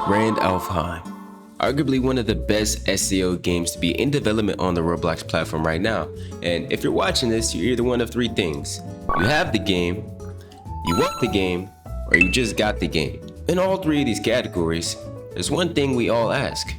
Grand Alfheim, arguably one of the best SEO games to be in development on the Roblox platform right now. And if you're watching this, you're either one of three things. You have the game, you want the game, or you just got the game. In all three of these categories, there's one thing we all ask.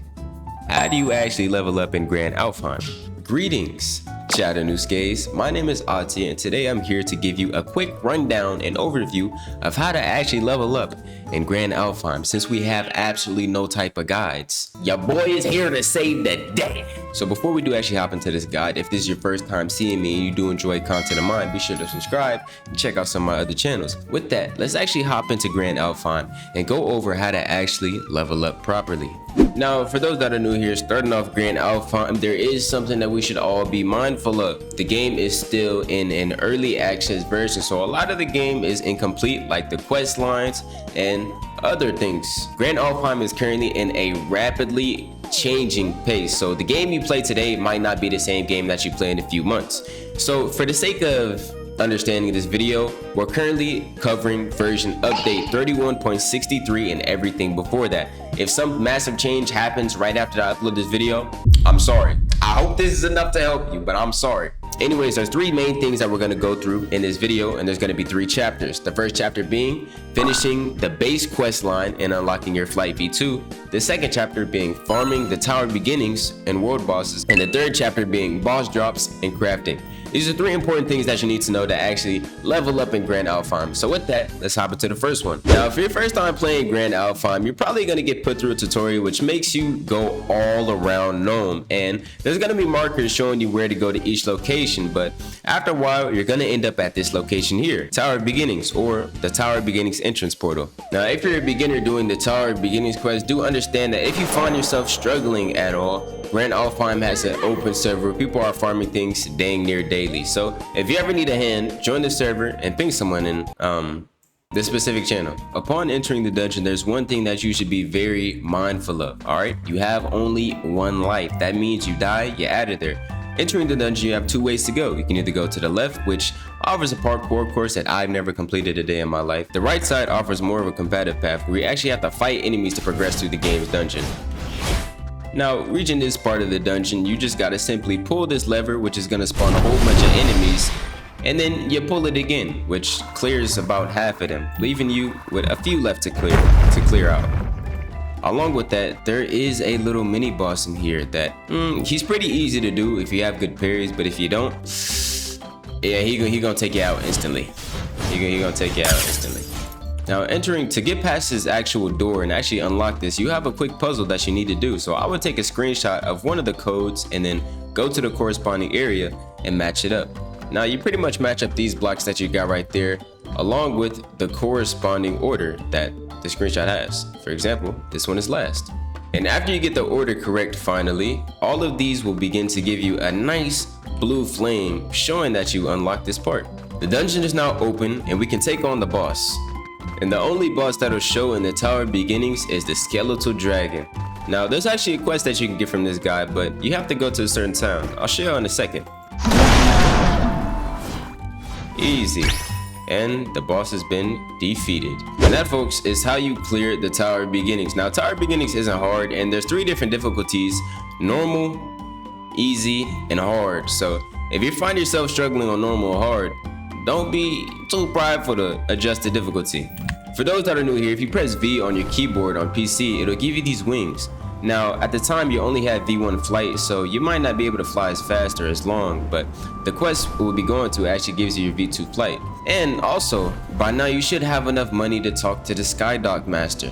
How do you actually level up in Grand Alfheim? Greetings, Chattanooskes. My name is Atsuya, and today I'm here to give you a quick rundown and overview of how to actually level up in Grand Alfheim, since we have absolutely no type of guides. Your boy is here to save the day. So before we do actually hop into this guide, if this is your first time seeing me and you do enjoy content of mine, be sure to subscribe and check out some of my other channels. With that, let's actually hop into Grand Alfheim and go over how to actually level up properly. Now, for those that are new here, starting off Grand Alfheim, there is something that we should all be mindful of. The game is still in an early access version, so a lot of the game is incomplete, like the quest lines and other things. Grand Alfheim is currently in a rapidly changing pace, so the game you play today might not be the same game that you play in a few months. So for the sake of understanding this video, we're currently covering version update 31.63 and everything before that. If some massive change happens right after I upload this video, I'm sorry. I hope this is enough to help you, but I'm sorry. Anyways, there's three main things that we're going to go through in this video, and there's going to be three chapters. The first chapter being finishing the base quest line and unlocking your flight V2. The second chapter being farming the tower beginnings and world bosses. And the third chapter being boss drops and crafting. These are three important things that you need to know to actually level up in Grand Alfheim. So with that, let's hop into the first one. Now, if you're your first time playing Grand Alfheim, you're probably going to get put through a tutorial which makes you go all around Nome. And there's going to be markers showing you where to go to each location. But after a while, you're going to end up at this location here, Tower Beginnings, or the Tower Beginnings entrance portal. Now, if you're a beginner doing the Tower Beginnings quest, do understand that if you find yourself struggling at all, Grand Alfheim has an open server. People are farming things dang near daily. So if you ever need a hand, join the server and ping someone in this specific channel. Upon entering the dungeon, there's one thing that you should be very mindful of. Alright, you have only one life. That means you die, you're out of there. Entering the dungeon, you have two ways to go. You can either go to the left, which offers a parkour course that I've never completed a day in my life. The right side offers more of a combative path where you actually have to fight enemies to progress through the game's dungeon. Now, reaching this part of the dungeon, you just gotta simply pull this lever, which is gonna spawn a whole bunch of enemies, and then you pull it again, which clears about half of them, leaving you with a few left to clear out. Along with that, there is a little mini boss in here that he's pretty easy to do if you have good parries, but if you don't, yeah, he gonna take you out instantly. He gonna take you out instantly. Now, entering to get past this actual door and actually unlock this, you have a quick puzzle that you need to do. So I would take a screenshot of one of the codes and then go to the corresponding area and match it up. Now, you pretty much match up these blocks that you got right there along with the corresponding order that the screenshot has. For example, this one is last. And after you get the order correct finally, all of these will begin to give you a nice blue flame showing that you unlocked this part. The dungeon is now open and we can take on the boss. And the only boss that'll show in the Tower Beginnings is the Skeletal Dragon. Now, there's actually a quest that you can get from this guy, but you have to go to a certain town. I'll show you in a second. Easy. And the boss has been defeated. And that, folks, is how you clear the Tower Beginnings. Now, Tower Beginnings isn't hard, and there's three different difficulties: normal, easy, and hard. So if you find yourself struggling on normal or hard, don't be too prideful to adjust the difficulty. For those that are new here, if you press V on your keyboard on PC, it'll give you these wings. Now, at the time, you only had V1 flight, so you might not be able to fly as fast or as long, but the quest we'll be going to actually gives you your V2 flight. And also, by now you should have enough money to talk to the Skydock Master.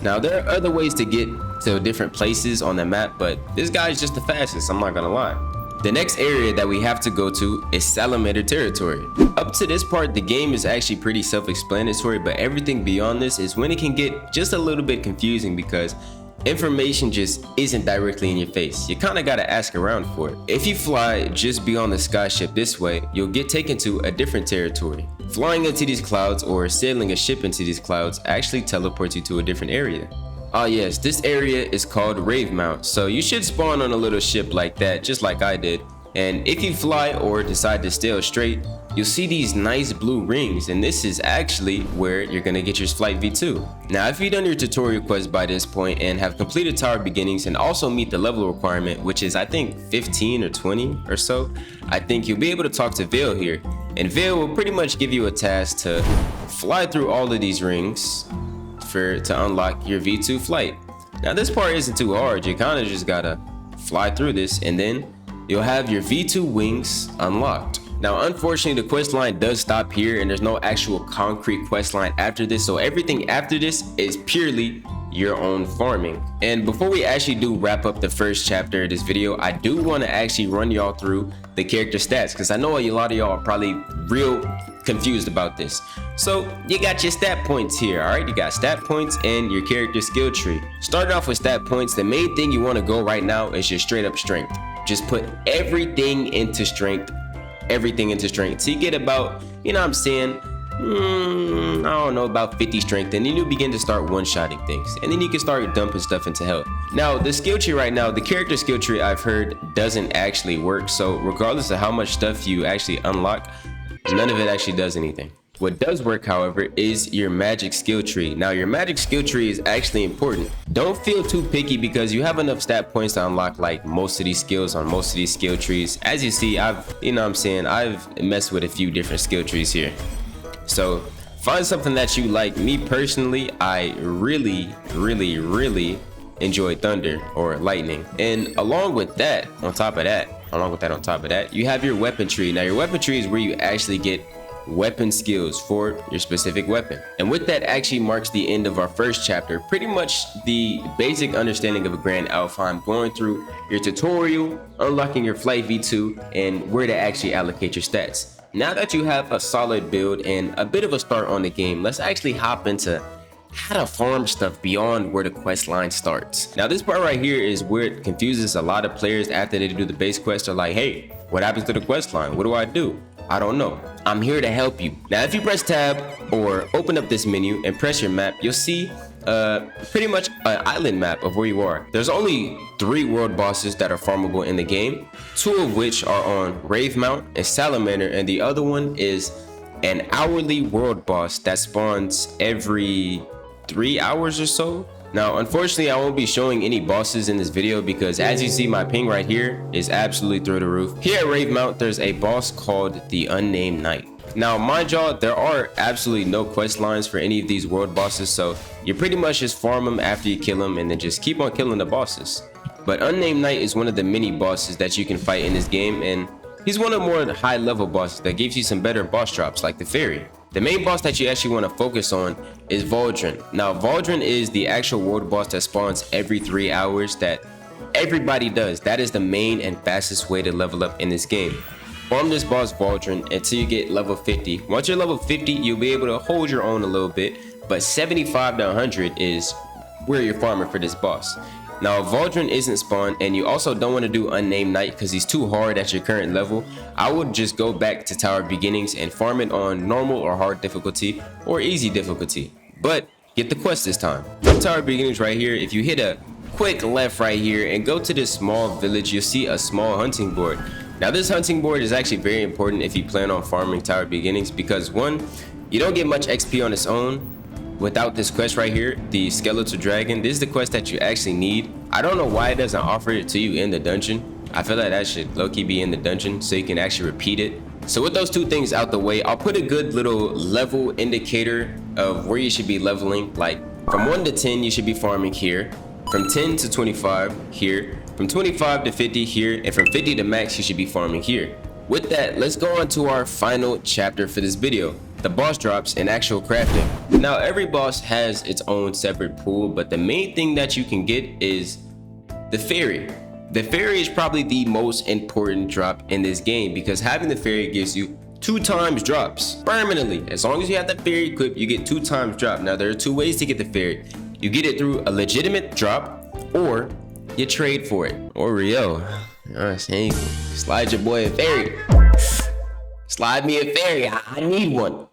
Now, there are other ways to get to different places on the map, but this guy is just the fastest, I'm not gonna lie. The next area that we have to go to is Salamander territory. Up to this part, the game is actually pretty self-explanatory, but everything beyond this is when it can get just a little bit confusing because information just isn't directly in your face. You kind of got to ask around for it. If you fly just beyond the skyship this way, you'll get taken to a different territory. Flying into these clouds or sailing a ship into these clouds actually teleports you to a different area. Ah yes, this area is called Rave Mount, so you should spawn on a little ship like that, just like I did. And if you fly or decide to sail straight, you'll see these nice blue rings, and this is actually where you're gonna get your Flight V2. Now, if you've done your tutorial quest by this point and have completed Tower Beginnings and also meet the level requirement, which is I think 15 or 20 or so, I think you'll be able to talk to Vale here. And Vale will pretty much give you a task to fly through all of these rings to unlock your V2 flight. Now, this part isn't too hard. You kind of just gotta fly through this, and then you'll have your V2 wings unlocked. Now, unfortunately, the quest line does stop here, and there's no actual concrete quest line after this, so everything after this is purely your own farming. And before we actually do wrap up the first chapter of this video, I do want to actually run y'all through the character stats, because I know a lot of y'all are probably real confused about this. So you got your stat points here. All right, you got stat points and your character skill tree. Starting off with stat points, the main thing you want to go right now is your straight up strength. Just put everything into strength, so you get about, you know what I'm saying, I don't know, about 50 strength, and then you begin to start one-shotting things, and then you can start dumping stuff into health. Now, the skill tree right now, the character skill tree, I've heard doesn't actually work, so regardless of how much stuff you actually unlock, none of it actually does anything. What does work, however, is your magic skill tree. Now, your magic skill tree is actually important. Don't feel too picky, because you have enough stat points to unlock like most of these skills on most of these skill trees. As you see, I've messed with a few different skill trees here. So find something that you like. Me personally, I really enjoy thunder or lightning. And along with that, on top of that, you have your weapon tree. Now, your weapon tree is where you actually get weapon skills for your specific weapon. And with that actually marks the end of our first chapter. Pretty much the basic understanding of a Grand Alfheim, going through your tutorial, unlocking your Flight V2, and where to actually allocate your stats. Now that you have a solid build and a bit of a start on the game, let's actually hop into how to farm stuff beyond where the quest line starts. Now, this part right here is where it confuses a lot of players. After they do the base quest, they're like, hey, what happens to the quest line? What do I do? I don't know. I'm here to help you. Now, if you press tab or open up this menu and press your map, you'll see pretty much an island map of where you are. There's only 3 world bosses that are farmable in the game, 2 of which are on Rave Mount and Salamander, and the other one is an hourly world boss that spawns every 3 hours or so. Now, unfortunately, I won't be showing any bosses in this video, because as you see, my ping right here is absolutely through the roof. Here at Rave Mount, there's a boss called the Unnamed Knight. Now, mind y'all, there are absolutely no quest lines for any of these world bosses, so you pretty much just farm them after you kill them and then just keep on killing the bosses. But Unnamed Knight is one of the mini bosses that you can fight in this game, and he's one of the more high level bosses that gives you some better boss drops like the Fairy. The main boss that you actually want to focus on is Valdrin. Now, Valdrin is the actual world boss that spawns every 3 hours that everybody does. That is the main and fastest way to level up in this game. Farm this boss Valdrin until you get level 50. Once you're level 50, you'll be able to hold your own a little bit, but 75 to 100 is where you're farming for this boss. Now, if Valdrin isn't spawned and you also don't want to do Unnamed Knight because he's too hard at your current level, I would just go back to Tower Beginnings and farm it on normal or hard difficulty or easy difficulty, but get the quest this time. From Tower Beginnings right here, if you hit a quick left right here and go to this small village, you'll see a small hunting board. Now, this hunting board is actually very important if you plan on farming Tower Beginnings, because 1, you don't get much XP on its own without this quest right here, the Skeletal Dragon. This is the quest that you actually need. I don't know why it doesn't offer it to you in the dungeon. I feel like that should low-key be in the dungeon so you can actually repeat it. So with those 2 things out the way, I'll put a good little level indicator of where you should be leveling. Like from 1 to 10, you should be farming here. From 10 to 25 here. From 25 to 50 here. And from 50 to max, you should be farming here. With that, let's go on to our final chapter for this video, the boss drops and actual crafting. Now, every boss has its own separate pool, but the main thing that you can get is the Fairy. The Fairy is probably the most important drop in this game, because having the Fairy gives you 2 times drops permanently. As long as you have the Fairy equipped, you get 2 times drop. Now, there are 2 ways to get the Fairy. You get it through a legitimate drop, or you trade for it. Or Rio, slide your boy a Fairy. Slide me a Fairy. I need one.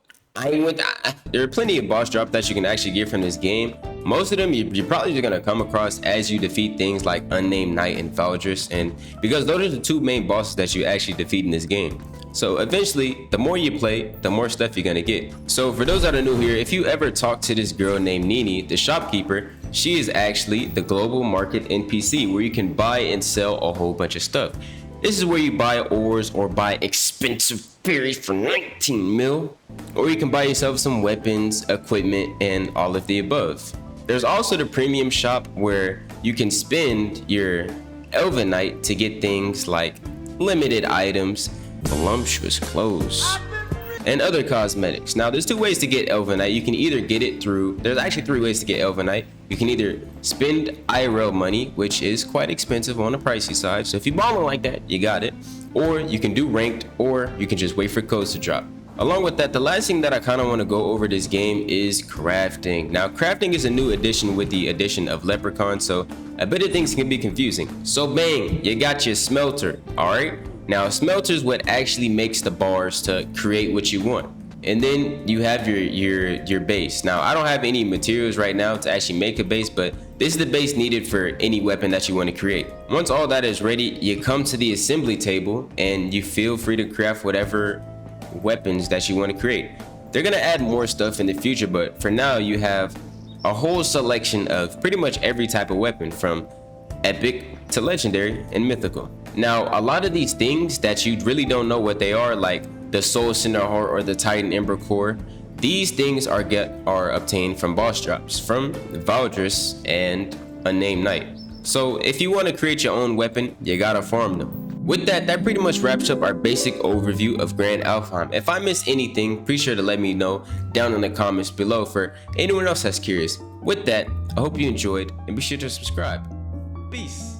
There are plenty of boss drops that you can actually get from this game. Most of them you're probably just gonna come across as you defeat things like Unnamed Knight and Valdris, and because those are the two main bosses that you actually defeat in this game. So eventually, the more you play, the more stuff you're gonna get. So for those that are new here, if you ever talk to this girl named Nini, the shopkeeper, she is actually the global market NPC where you can buy and sell a whole bunch of stuff. This is where you buy ores or buy expensive berries for 19 mil, or you can buy yourself some weapons, equipment, and all of the above. There's also the premium shop where you can spend your Elvenite to get things like limited items, voluptuous clothes, and other cosmetics. Now there's two ways to get Elvenite. You can either get it through, there's actually three ways to get Elvenite. You can either spend IRL money, which is quite expensive on the pricey side, so if you ballin' like that, you got it. Or you can do ranked, or you can just wait for codes to drop. Along with that, the last thing that I kind of want to go over this game is crafting. Now crafting is a new addition with the addition of Leprechaun, so I bet things can be confusing. So bang, you got your smelter, alright? Now smelter is what actually makes the bars to create what you want. And then you have your base. Now I don't have any materials right now to actually make a base, but this is the base needed for any weapon that you want to create. Once all that is ready, you come to the assembly table and you feel free to craft whatever weapons that you want to create. They're gonna add more stuff in the future, but for now you have a whole selection of pretty much every type of weapon, from epic to legendary and mythical. Now a lot of these things that you really don't know what they are, like the Soul Cinder Heart or the Titan Ember Core, these things are obtained from boss drops from Valdris and Unnamed Knight. So if you want to create your own weapon, you gotta farm them. With that pretty much wraps up our basic overview of Grand Alfheim. If I missed anything, be sure to let me know down in the comments below for anyone else that's curious. With that, I hope you enjoyed and be sure to subscribe. Peace.